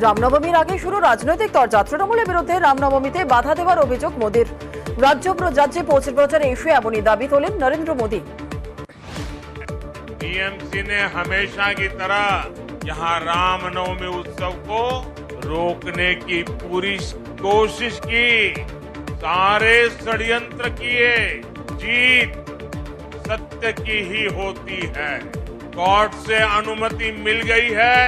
রামনবমীর আগে শুরু রাজনৈতিক তরজা। তৃণমূলের বিরুদ্ধে রামনবমীতে বাধা দেওয়ার অভিযোগ মোদীর। রাজ্যে প্রচারে এসে এমনই দাবি তোলেন নরেন্দ্র মোদী। टीएमसी ने हमेशा की तरह यहाँ रामनवमी उत्सव को रोकने की पूरी कोशिश की, सारे षड्यंत्र किए। जीत सत्य की ही होती है। कोर्ट से अनुमति मिल गई है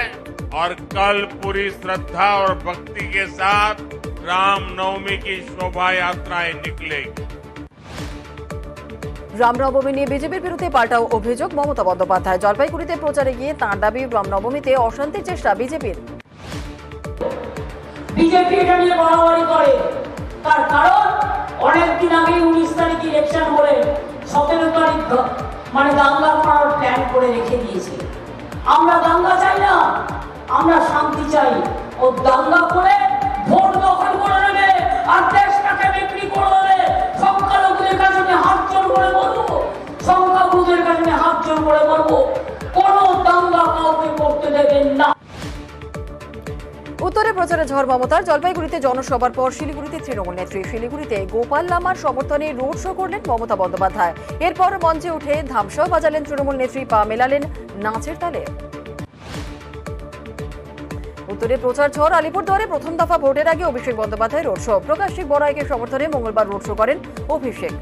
और कल पूरी श्रद्धा और भक्ति के साथ रामनवमी की शोभा यात्राएं निकलेगी। রামনবমী নিয়ে বিজেপির বিরুদ্ধে পাল্টাও অভিযোগ মমতা বন্দ্যোপাধ্যায়। জলপাইগুড়িতে প্রচারে গিয়ে তাঁর দাবি, রামনবমীতে অশান্তির চেষ্টা বিজেপির। বিজেপি এটা নিয়ে বাড়াবাড়ি করে, তার কারণ অনেকদিন আগে 19 তারিখ ইলেকশন বলে 17 তারিখ মানে দাঙ্গা করার প্ল্যান করে রেখে দিয়েছে। আমরা দাঙ্গা চাই না, আমরা শান্তি চাই। ও দাঙ্গা করে ভোট দখল করে নেবে আর দেশটাকে বিক্রি করে দেবে। সংখ্যালঘুদের কাছে হাত জোর করে বলবো, সংখ্যাগুরুদের কাছে হাত জোর করে বলবো, কোনো দাঙ্গা কাউকে করতে দেবেন না। উত্তরে প্রচারে ঝড় মমতার। জলপাইগুড়িতে জনসভার পর শিলিগুড়িতে তৃণমূল নেত্রী। শিলিগুড়িতে গোপাল লামার সমর্থনে রোড শো করলেন মমতা বন্দ্যোপাধ্যায়। এরপর মঞ্চে উঠে ধামসাও বাজালেন তৃণমূল নেত্রী, পা মেলালেন নাচের তালে। উত্তরে প্রচার ঝড়। আলিপুরদুয়ারে প্রথম দফা ভোটের আগে অভিষেক বন্দ্যোপাধ্যায় রোড শো। প্রকাশ সিং বড়াইকে সমর্থনে মঙ্গলবার রোড শো করেন অভিষেক।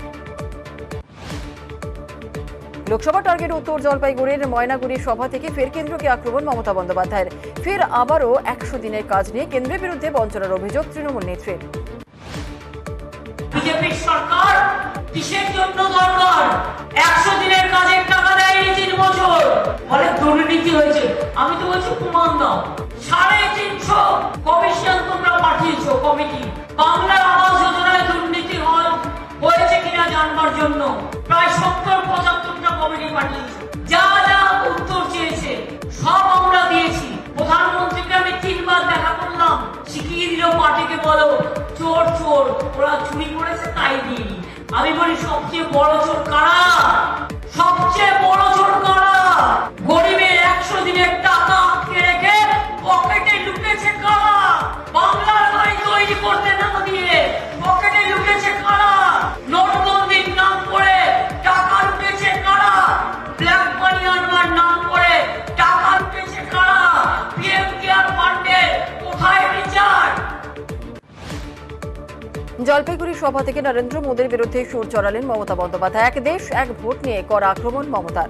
লোকসভা টার্গেট উত্তর জলপাইগুড়ির ময়নাগুড়ি সভা থেকে ফের কেন্দ্রকে আক্রমণ মমতা বন্দ্যোপাধ্যায়ের। ফের আবারও 100 দিনের কাজ নিয়ে কেন্দ্রের বিরুদ্ধে বঞ্চনার অভিযোগ তৃণমূল নেত্রীর। বিজেপি সরকার কিসের জন্য দরকার? 100 দিনের কাজের টাকা দেয়নি 3 বছর, ফলে দুর্নীতি হয়েছে। আমি তো বলছি প্রমাণ দাও। 350 কমিশন তোমরা পাঠিয়েছো কমিটি। বাংলার আবাস যোজনায় দুর্নীতি হয়েছে কিনা জানবার জন্য প্রায় 70-75টা কমিটি পাঠিয়েছো। যা যা উত্তর চেয়েছে সব আমরা দিয়েছি। প্রধানমন্ত্রীকে আমি 3 বার দেখা করলাম, শিখিয়ে দিল পার্টিকে, বলো চোর চোর, ওরা চুরি করেছে তাই দিইনি। আমি বলি সবচেয়ে বড় চোর কারা? সবচেয়ে বড় চোর কারা? গরিবের 100 দিনের টাকা আটকে রেখে পকেটে লুকেছে কারা? বাংলার বাড়ি তৈরি করতে না দিয়ে পকেটে লুকেছে কারা? নোটবন্দির নাম করে টাকা লুটেছে কারা? ব্ল্যাক মানি আনবার নাম করে টাকা লুটেছে কারা? পিএম কেয়ার ফান্ডে কোথায় বিচার? জলপাইগুড়ি সভা থেকে নরেন্দ্র মোদীর বিরুদ্ধে সুর চড়ালেন মমতা বন্দ্যোপাধ্যায়। এক দেশ এক ভোট নিয়ে করা আক্রমণ মমতার।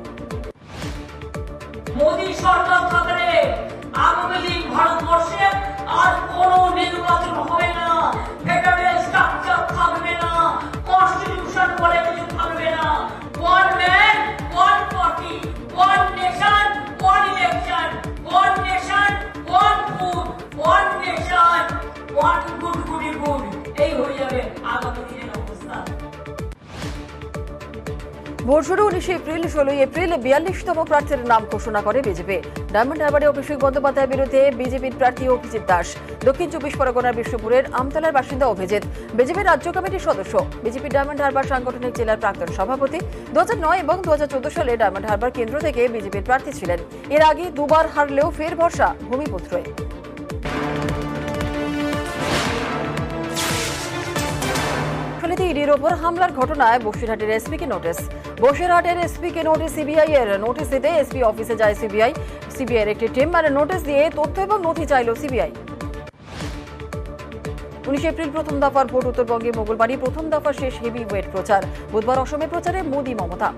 মোদী সরকার থাকলে আগামী দিন ভারতবর্ষে আর কোনো নির্বাচন হবে না, ফেডারেল স্ট্রাকচার থাকবে না, কনস্টিটিউশন বলে কিছু থাকবে না। One man one party, one nation one election, one nation one food, one nation one good goody good. এই হয়ে যাবে আগামী দিনের অবস্থা। ভোট শুরু 19 এপ্রিল। 16 এপ্রিল 42তম প্রার্থীর নাম ঘোষণা করে বিজেপি। ডায়মন্ড হারবারে অভিষেক বন্দ্যোপাধ্যায়ের বিরুদ্ধে বিজেপির প্রার্থী অভিজিৎ দাস। দক্ষিণ 24 পরগনার বিষ্ণুপুরের আমতলার বাসিন্দা অভিজিৎ বিজেপির রাজ্য কমিটির সদস্য। বিজেপির ডায়মন্ড হারবার সাংগঠনিক জেলার প্রাক্তন সভাপতি। 2009 এবং 2014 সালে ডায়মন্ড হারবার কেন্দ্র থেকে বিজেপির প্রার্থী ছিলেন। এর আগে দুবার হারলেও ফের ভরসা ভূমিপুত্রই। ইডির ওপর হামলার ঘটনায় বসিরহাটের এসপিকে নোটিশ। বসিরহাটের এসপিকে নোটিশ সিবিআই এর। নোটিশ দিতে এসপি অফিসে যায় সিবিআই এর একটি টিম। নোটিশ দিয়ে তথ্য এবং নথি চাইল সিবিআই। 19 এপ্রিল প্রথম দফার ভোট উত্তরবঙ্গে মঙ্গলবারই প্রথম দফা শেষ হেভি ওয়েট প্রচার। বুধবার অসমে প্রচারে মোদী মমতা।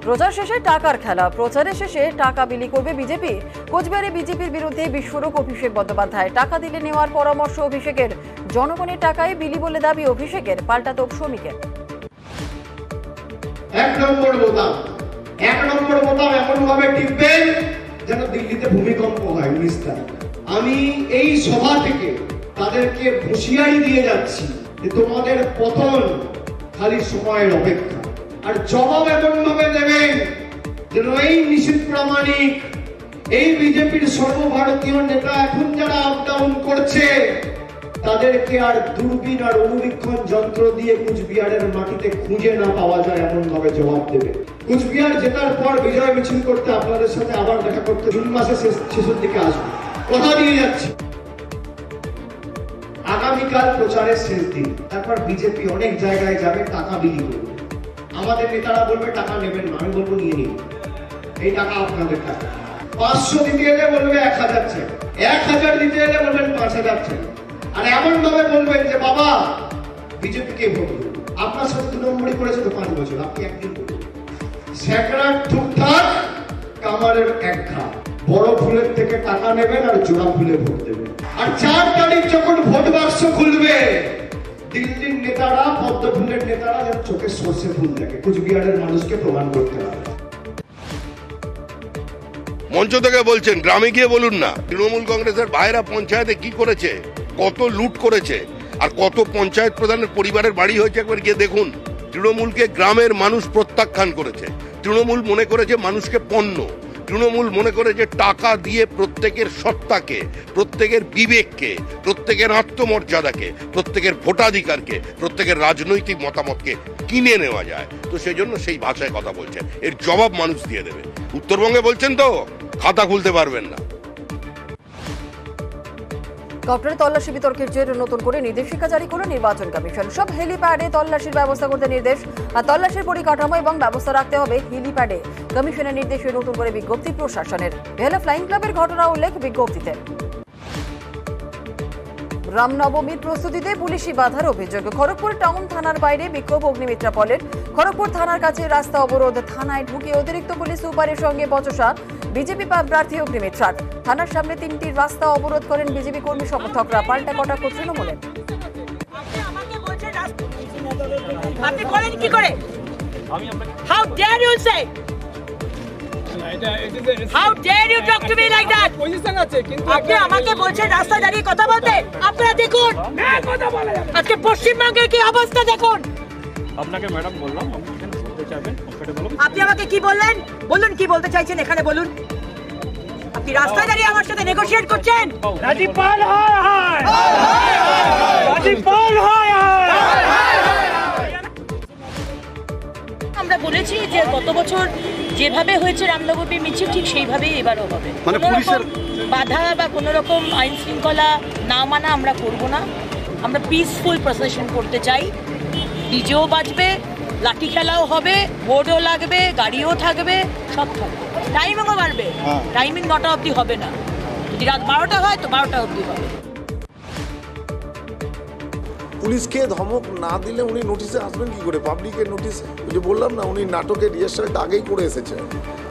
প্রচার শেষে টাকার খেলা। প্রচারের শেষে টাকা বিলি করবে বিজেপি। কোচবিহারে বিজেপির বিরুদ্ধে বিস্ফোরক অভিষেক বন্দ্যোপাধ্যায়। টাকা দিলে নেওয়ার পরামর্শ অভিষেকের। জনগণের টাকায় বিলি বলে দাবি অভিষেকের। পাল্টা তোপ শ্রমিকের। 1 নম্বর বোতাম এমন ভাবে টিপবেন যেন দিল্লিতে ভূমিকম্প হয় 19 তারিখ। আমি এই সভা থেকে তাদেরকে হুঁশিয়ারি দিয়ে যাচ্ছি যে তোমাদের পতন খালি সময়ের অপেক্ষা। আর জবাব এমন ভাবে দেবেন যেন এই নিশীথ প্রামাণিক, এই বিজেপির সর্বভারতীয় নেতা এখন যারা আপ ডাউন করছে তাদেরকে আর দূরবীন আর অনুবীক্ষণ যন্ত্র দিয়ে কুচবিহারের মাটিতে খুঁজে না পাওয়া যায় এমন ভাবে জবাব দেবে। কুচবিহার জেতার পর বিজয় মিছিল করতে আপনাদের সাথে আবার দেখা করতে জুন মাসের শেষের দিকে আসবো, কথা দিয়ে যাচ্ছি। আগামীকাল প্রচারের শেষ দিন, তারপর বিজেপি অনেক জায়গায় যাবে, টাকা বিলি করবে। আমাদের নেতারা বলবে টাকা নেবেন না, আমি বলবো নিয়ে নিন, এই টাকা আপনাদের টাকা। 500 দিতে এলে বলবে 1000 চাই, 1000 দিতে এলে বলবেন 5000 চাই। আর এমন ভাবে বলবেন যে বাবা বিজেপি কে ভোট দেবে, আপনার সাথে 2 নম্বরই করেছে তো 5 বছর, আপনি একদিন করবেন। সেকড়া ঠুকঠাক কামারের এক ঘা, বড় ফুলের থেকে টাকা নেবেন আর জোড়া ফুলে ভোট দেবেন। আর 4 তারিখ যখন ভোট বাক্স খুলবে, দিল্লির নেতারা, পদ্ম ফুলের নেতারা যেন চোখে সর্ষে ফুল দেখে, কুচবিহারের মানুষকে প্রমাণ করতে পারে। মঞ্চ থেকে বলছেন, গ্রামে গিয়ে বলুন না তৃণমূল কংগ্রেসের ভাইরা পঞ্চায়েতে কি করেছে, কত লুট করেছে, আর কত পঞ্চায়েত প্রধানের পরিবারের বাড়ি হয়েছে একবার গিয়ে দেখুন। তৃণমূলকে গ্রামের মানুষ প্রত্যাখ্যান করেছে। তৃণমূল মনে করেছে মানুষকে পণ্য। তৃণমূল মনে করে যে টাকা দিয়ে প্রত্যেকের সত্তাকে, প্রত্যেকের বিবেককে, প্রত্যেকের আত্মমর্যাদাকে, প্রত্যেকের ভোটাধিকারকে, প্রত্যেকের রাজনৈতিক মতামতকে কিনে নেওয়া যায়। তো সেই জন্য সেই ভাষায় কথা বলছেন, এর জবাব মানুষ দিয়ে দেবে। উত্তরবঙ্গে বলছেন তো খাতা খুলতে পারবেন না। কপ্টারে তল্লাশি বিতর্কের জেরে নতুন করে নির্দেশিকা জারি করল নির্বাচন কমিশন। সব হেলিপ্যাডে তল্লাশির ব্যবস্থা করতে নির্দেশ, আর তল্লাশির পরিকাঠামো এবং ব্যবস্থা রাখতে হবে হেলিপ্যাডে। কমিশনের নির্দেশে নতুন করে বিজ্ঞপ্তি প্রশাসনের। বেহালা ফ্লাইং ক্লাবের ঘটনা উল্লেখ বিজ্ঞপ্তিতে। রামনবমীর প্রস্তুতিতে পুলিশি বাধার অভিযোগ। খড়গপুর টাউন থানার বাইরে বিক্ষোভ অগ্নিমিত্রা পলের। খড়গপুর থানার কাছে রাস্তা অবরোধ, থানায় ঢুকে অতিরিক্ত পুলিশ সুপারের সঙ্গে বচসা বিজেপি প্রার্থী অগ্নিমিত্রার। থানার সামনে 3টি রাস্তা অবরোধ করেন বিজেপি কর্মী সমর্থকরা। পাল্টা কটাক্ষ তৃণমূলের। আপনি বলেন কি করে? How dare you say? How dare you talk to me like that? আপনি আমাকে বলছেন রাস্তা দাঁড়িয়ে কথা বলতে? আপনারা দেখুন আজকে পশ্চিমবঙ্গের কি অবস্থা দেখুন। আপনাকে ম্যাডাম বললাম আপনি এখানে বলতে চাইবেন, কমফোর্টেবল। আপনি আমাকে কি বললেন? বলুন কি বলতে চাইছেন এখানে বলুন। আপনি রাস্তায় দাঁড়িয়ে আমার সাথে নেগোশিয়েট করছেন? রাজীপাল হায় হায়, রাজীপাল হায় হায়। আমরা বলেছি যে গত বছর যেভাবে হয়েছে রামনবমী মিছিল ঠিক সেইভাবেই এবারও হবে। মানে পুলিশের বাধা বা কোনো রকম আইন শৃঙ্খলা না মানা আমরা করব না। আমরা পিসফুল প্রসেশন করতে চাই। ডিজেও বাজবে, লাঠি খেলাও হবে, বোর্ডও লাগবে, গাড়িও থাকবে, সব থাকবে। টাইমিংও বাড়বে, টাইমিং 9টা অবধি হবে না। যদি রাত 12টা হয় তো 12টা অবধি হবে। পুলিশকে ধমক না দিলে উনি নোটিশে আসবেন কি করে? পাবলিকের নোটিশ, ওই যে বললাম না, উনি নাটকের রিহার্সালটা আগেই করে এসেছেন।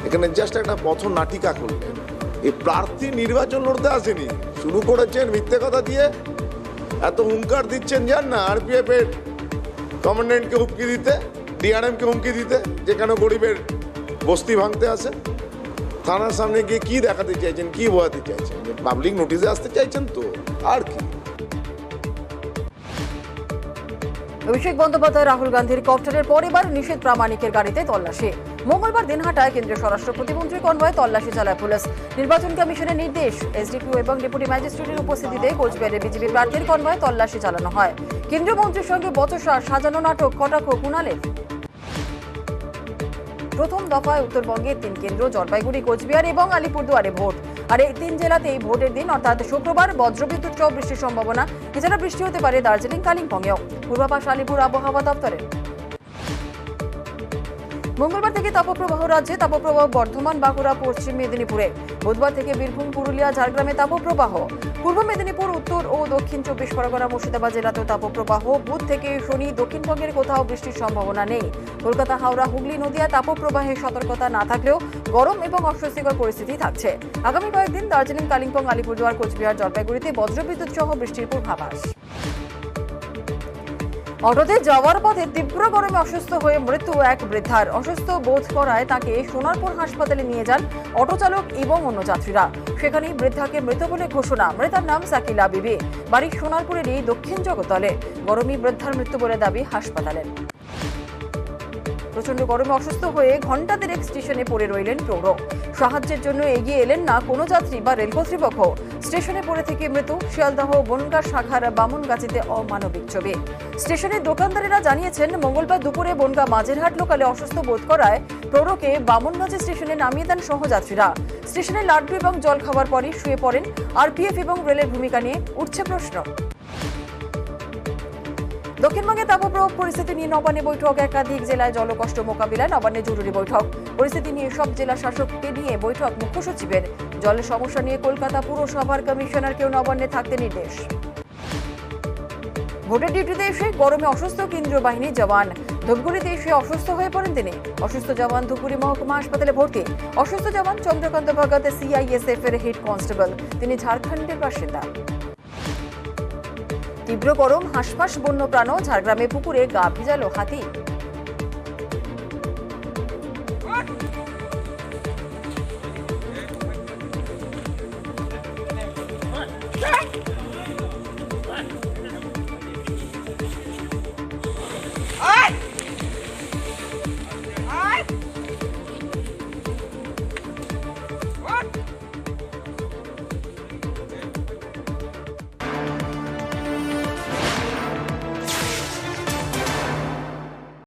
এখানে জাস্ট একটা পথ নাটিকা করলেন। এই প্রার্থী নির্বাচন লড়তে আসেনি, শুরু করেছেন মিথ্যে কথা দিয়ে। এত হুঙ্কার দিচ্ছেন যান না আরপিএফ এর কমান্ডেন্টকে হুমকি দিতে, ডিআরএমকে হুমকি দিতে, যেখানে গরিবের বস্তি ভাঙতে আসে। থানার সামনে গিয়ে কি দেখাতে চাইছেন, কি বোঝাতে চাইছেন? পাবলিক নোটিশে আসতে চাইছেন তো, আর কি? অভিষেক বন্দ্যোপাধ্যায় রাহুল গান্ধীর কপ্টারের পর এবার নিষেধ প্রামাণিকের গাড়িতে তল্লাশি। মঙ্গলবার দিনহাটায় কেন্দ্রীয় স্বরাষ্ট্র প্রতিমন্ত্রী কনভয়ে তল্লাশি চালায় পুলিশ। নির্বাচন কমিশনের নির্দেশ, এসডিপিও এবং ডেপুটি ম্যাজিস্ট্রেটের উপস্থিতিতে কোচবিহারে বিজেপি প্রার্থীর কনভয়ে তল্লাশি চালানো হয়। কেন্দ্রীয় মন্ত্রীর সঙ্গে বচসা, সাজানো নাটক, কটাক্ষ কুণালের। প্রথম দফায় উত্তরবঙ্গের 3 কেন্দ্র জলপাইগুড়ি, কোচবিহার এবং আলিপুরদুয়ারে ভোট। আর এই 3 জেলাতেই ভোটের দিন অর্থাৎ শুক্রবার বজ্রবিদ্যুৎ সহ বৃষ্টির সম্ভাবনা। এছাড়া বৃষ্টি হতে পারে দার্জিলিং, কালিম্পংয়েও। পূর্বাভাস আলিপুর আবহাওয়া দপ্তরের। মঙ্গলবার থেকে তাপপ্রবাহ রাজ্যে। তাপপ্রবাহ বর্ধমান, বাঁকুড়া, পশ্চিম মেদিনীপুরে। বুধবার থেকে বীরভূম, পুরুলিয়া, ঝাড়গ্রামে তাপপ্রবাহ। পূর্ব মেদিনীপুর, উত্তর ও দক্ষিণ 24 পরগনা, মুর্শিদাবাদ জেলাতেও তাপপ্রবাহ। বুধ থেকে শনি দক্ষিণবঙ্গের কোথাও বৃষ্টির সম্ভাবনা নেই। কলকাতা, হাওড়া, হুগলি, নদিয়া তাপপ্রবাহের সতর্কতা না থাকলেও গরম এবং অস্বস্তিকর পরিস্থিতি থাকছে। আগামী কয়েকদিন দার্জিলিং, কালিম্পং, আলিপুরদুয়ার, কোচবিহার, জলপাইগুড়িতে বজ্রবিদ্যুৎ সহ বৃষ্টির পূর্বাভাস। অটোতে যাওয়ার পথে তীব্র গরমে অসুস্থ হয়ে মৃত্যু এক বৃদ্ধার। অসুস্থ বোধ করায় তাকে সোনারপুর হাসপাতালে নিয়ে যান অটো চালক এবং অন্য যাত্রীরা। সেখানেই বৃদ্ধাকে মৃত বলে ঘোষণা। মৃতার নাম সাকিলা বিবি, বাড়ি সোনারপুরেরই দক্ষিণ জগতলে। গরমই বৃদ্ধার মৃত্যু বলে দাবি হাসপাতালের। প্রচন্ড গরমে অসুস্থ হয়ে ঘণ্টা দেড়েক স্টেশনে পড়ে রইলেন প্রৌঢ়। সাহায্যের জন্য এগিয়ে এলেন না কোনো যাত্রী বা রেল কর্তৃপক্ষ। স্টেশনে পড়ে থেকে মৃত্যু শিয়ালদহ বনগাঁ শাখার বামনগাছিতে অমানবিক ছবি। স্টেশনের দোকানদারেরা জানিয়েছেন, মঙ্গলবার দুপুরে বনগাঁ মাঝেরহাট লোকালে অসুস্থ বোধ করায় প্রৌঢ়কে বামনগাছি স্টেশনে নামিয়ে দেন সহযাত্রীরা। স্টেশনে লাড্ডু এবং জল খাওয়ার পরই শুয়ে পড়েন। আরপিএফ এবং রেলের ভূমিকা নিয়ে উঠছে প্রশ্ন। দক্ষিণবঙ্গে তাপপ্রবাহ পরিস্থিতি নিয়ে নবান্নে বৈঠক। একাধিক জেলায় জলকষ্ট মোকাবিলায় নবান্নে জরুরি বৈঠক। পরিস্থিতি নিয়ে সব জেলা শাসককে নিয়ে বৈঠক মুখ্য সচিবের। জলের সমস্যা নিয়ে কলকাতা পুরসভার কমিশনারকেও নবান্নে থাকতে নির্দেশ। ভোটের ডিউটিতে এসে গরমে অসুস্থ কেন্দ্রীয় বাহিনীর জওয়ান। ধূপগুড়িতে এসে অসুস্থ হয়ে পড়েন তিনি। অসুস্থ জওয়ান ধূপগুড়ি মহকুমা হাসপাতালে ভর্তি। অসুস্থ জওয়ান চন্দ্রকান্ত ভগত সিআইএসএফ এর হেড কনস্টেবল। তিনি ঝাড়খণ্ডের বাসিন্দা। তীব্র গরম, হাঁসফাঁস বন্যপ্রাণ। ঝাড়গ্রামে পুকুরে গা ভিজালো হাতি।